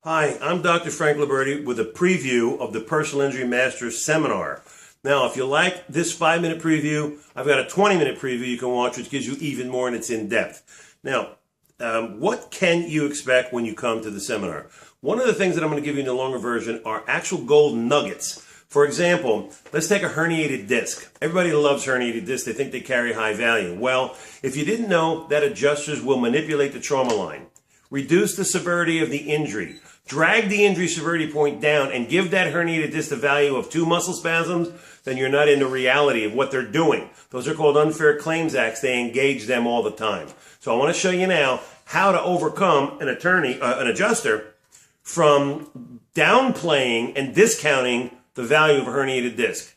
Hi, I'm Dr. Frank Liberti with a preview of the Personal Injury Masters Seminar. Now, if you like this 5-minute preview, I've got a 20-minute preview you can watch, which gives you even more and it's in depth. Now, what can you expect when you come to the seminar? One of the things that I'm going to give you in the longer version are actual gold nuggets. For example, let's take a herniated disc. Everybody loves herniated discs. They think they carry high value. Well, if you didn't know that adjusters will manipulate the trauma line, reduce the severity of the injury, drag the injury severity point down, and give that herniated disc the value of 2 muscle spasms, then you're not in the reality of what they're doing. Those are called unfair claims acts. They engage them all the time. So I want to show you now how to overcome an adjuster from downplaying and discounting the value of a herniated disc.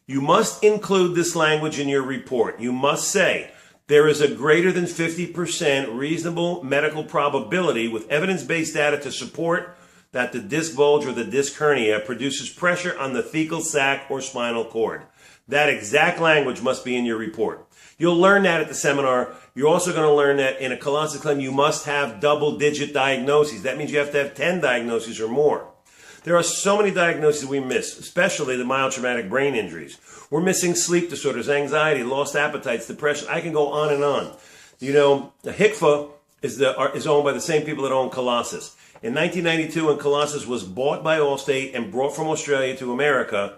You must include this language in your report. You must say, there is a greater than 50% reasonable medical probability with evidence-based data to support that the disc bulge or the disc hernia produces pressure on the thecal sac or spinal cord. That exact language must be in your report. You'll learn that at the seminar. You're also going to learn that in a Colossus claim, you must have double-digit diagnoses. That means you have to have 10 diagnoses or more. There are so many diagnoses we miss, especially the mild traumatic brain injuries. We're missing sleep disorders, anxiety, lost appetites, depression. I can go on and on. You know, the HCFA is owned by the same people that own Colossus. In 1992, when Colossus was bought by Allstate and brought from Australia to America,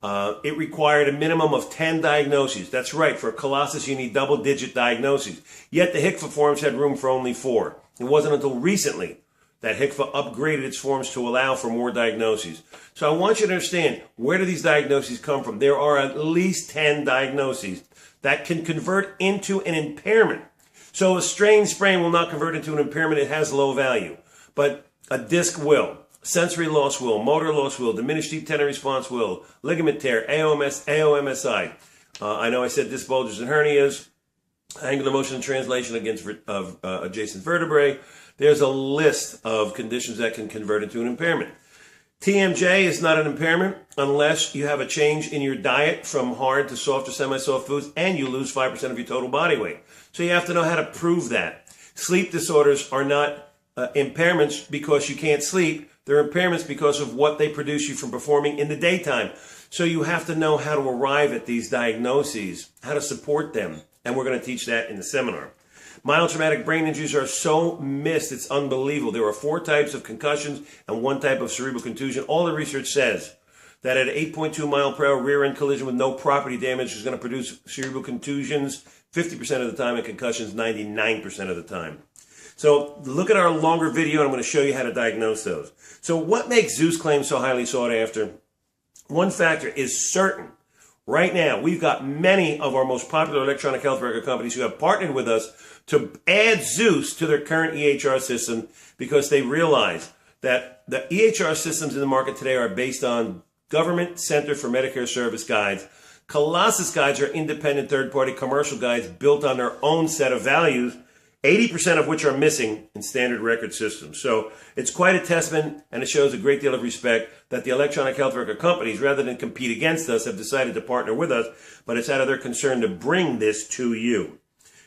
it required a minimum of 10 diagnoses. That's right. For Colossus, you need double-digit diagnoses. Yet the HCFA forms had room for only 4. It wasn't until recently that HCFA upgraded its forms to allow for more diagnoses. So I want you to understand, where do these diagnoses come from? There are at least 10 diagnoses that can convert into an impairment. So a strained sprain will not convert into an impairment. It has low value. But a disc will. Sensory loss will. Motor loss will. Diminished deep tendon response will. Ligament tear. AOMSI. I know I said disc bulges and hernias. Angular motion and translation against adjacent vertebrae. There's a list of conditions that can convert into an impairment. TMJ is not an impairment unless you have a change in your diet from hard to soft or semi-soft foods and you lose 5% of your total body weight. So you have to know how to prove that. Sleep disorders are not impairments because you can't sleep. They're impairments because of what they produce you from performing in the daytime. So you have to know how to arrive at these diagnoses, how to support them. And we're going to teach that in the seminar. Mild traumatic brain injuries are so missed, it's unbelievable. There are 4 types of concussions and 1 type of cerebral contusion. All the research says that at 8.2 mile per hour rear end collision with no property damage is going to produce cerebral contusions 50% of the time and concussions 99% of the time. So look at our longer video and I'm going to show you how to diagnose those. So what makes Zeus claims so highly sought after? One factor is certain. Right now, we've got many of our most popular electronic health record companies who have partnered with us to add Zeus to their current EHR system because they realize that the EHR systems in the market today are based on Government Center for Medicare Service guides. Colossus guides are independent third-party commercial guides built on their own set of values, 80% of which are missing in standard record systems. So it's quite a testament, and it shows a great deal of respect that the electronic health record companies, rather than compete against us, have decided to partner with us, but it's out of their concern to bring this to you.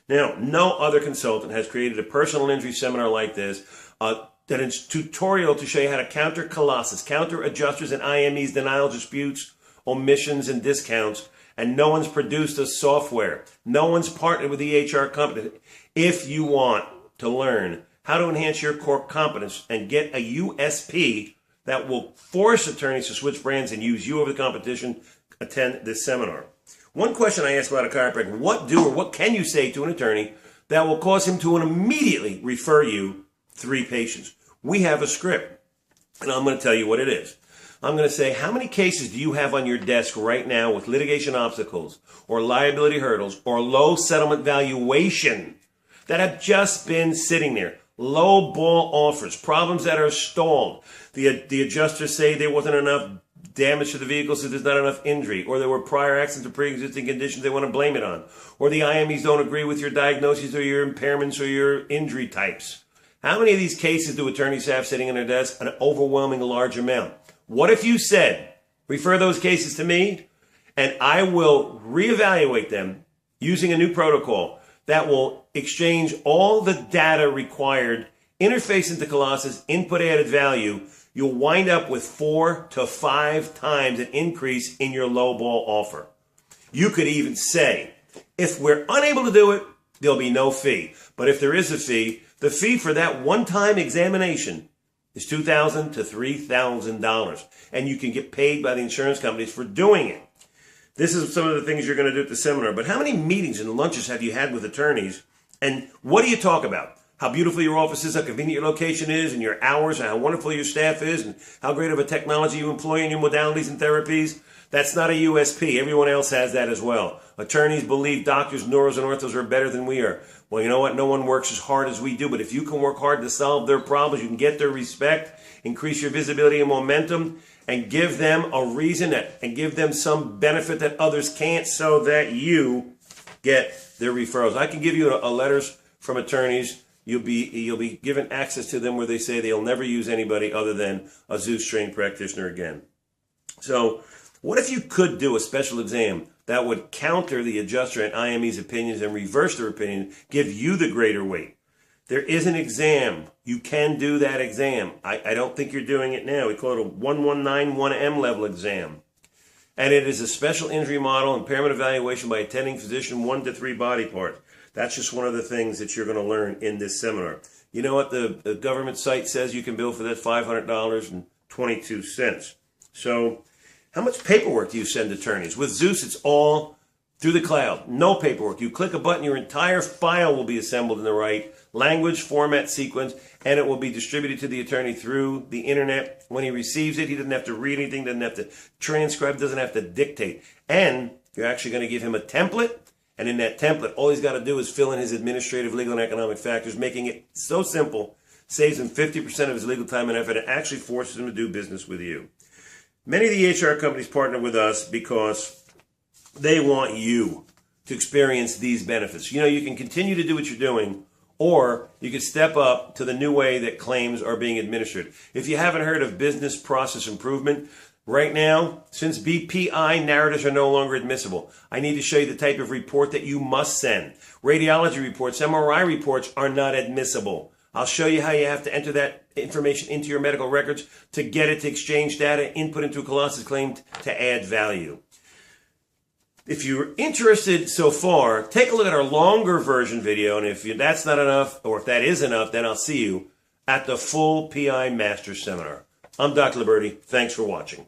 Now, no other consultant has created a personal injury seminar like this that is tutorial to show you how to counter Colossus, counter adjusters and IMEs, denial disputes, omissions, and discounts. And no one's produced a software. No one's partnered with the EHR company. If you want to learn how to enhance your core competence and get a USP that will force attorneys to switch brands and use you over the competition, attend this seminar. One question I ask about a chiropractor, what can you say to an attorney that will cause him to immediately refer you 3 patients? We have a script, and I'm going to tell you what it is. I'm going to say, how many cases do you have on your desk right now with litigation obstacles or liability hurdles or low settlement valuation that have just been sitting there? Low ball offers, problems that are stalled. The adjusters say there wasn't enough damage to the vehicle, so there's not enough injury, or there were prior accidents or pre-existing conditions they want to blame it on, or the IMEs don't agree with your diagnoses or your impairments or your injury types. How many of these cases do attorneys have sitting in their desk? An overwhelming large amount. What if you said, refer those cases to me, and I will reevaluate them using a new protocol that will exchange all the data required interface into Colossus, input added value, you'll wind up with 4 to 5 times an increase in your lowball offer. You could even say, if we're unable to do it, there'll be no fee. But if there is a fee, the fee for that one-time examination is $2,000 to $3,000. And you can get paid by the insurance companies for doing it. This is some of the things you're going to do at the seminar. But how many meetings and lunches have you had with attorneys? And what do you talk about? How beautiful your office is, how convenient your location is, and your hours, and how wonderful your staff is, and how great of a technology you employ in your modalities and therapies. That's not a USP. Everyone else has that as well. Attorneys believe doctors, neuros, and orthos are better than we are. Well, you know what? No one works as hard as we do, but if you can work hard to solve their problems, you can get their respect, increase your visibility and momentum, and give them a reason and give them some benefit that others can't so that you get their referrals. I can give you a letters from attorneys. You'll be given access to them where they say they'll never use anybody other than a Zeus-trained practitioner again. So what if you could do a special exam that would counter the adjuster and IME's opinions and reverse their opinion, give you the greater weight? There is an exam. You can do that exam. I don't think you're doing it now. We call it a 1191M level exam. And it is a special injury model impairment evaluation by attending physician 1 to 3 body parts. That's just one of the things that you're going to learn in this seminar. You know what the government site says you can bill for that? $500.22. So how much paperwork do you send attorneys? With Zeus, it's all through the cloud. No paperwork. You click a button, your entire file will be assembled in the right language, format, sequence, and it will be distributed to the attorney through the internet. When he receives it, he doesn't have to read anything, doesn't have to transcribe, doesn't have to dictate. And you're actually going to give him a template. And in that template, all he's got to do is fill in his administrative, legal, and economic factors, making it so simple, saves him 50% of his legal time and effort, and actually forces him to do business with you. Many of the HR companies partner with us because they want you to experience these benefits. You know, you can continue to do what you're doing, or you can step up to the new way that claims are being administered. If you haven't heard of business process improvement, right now, since BPI narratives are no longer admissible, I need to show you the type of report that you must send. Radiology reports, MRI reports are not admissible. I'll show you how you have to enter that information into your medical records to get it to exchange data, input into a Colossus claim to add value. If you're interested so far, take a look at our longer version video, and if that's not enough, or if that is enough, then I'll see you at the full PI Master Seminar. I'm Dr. Liberti. Thanks for watching.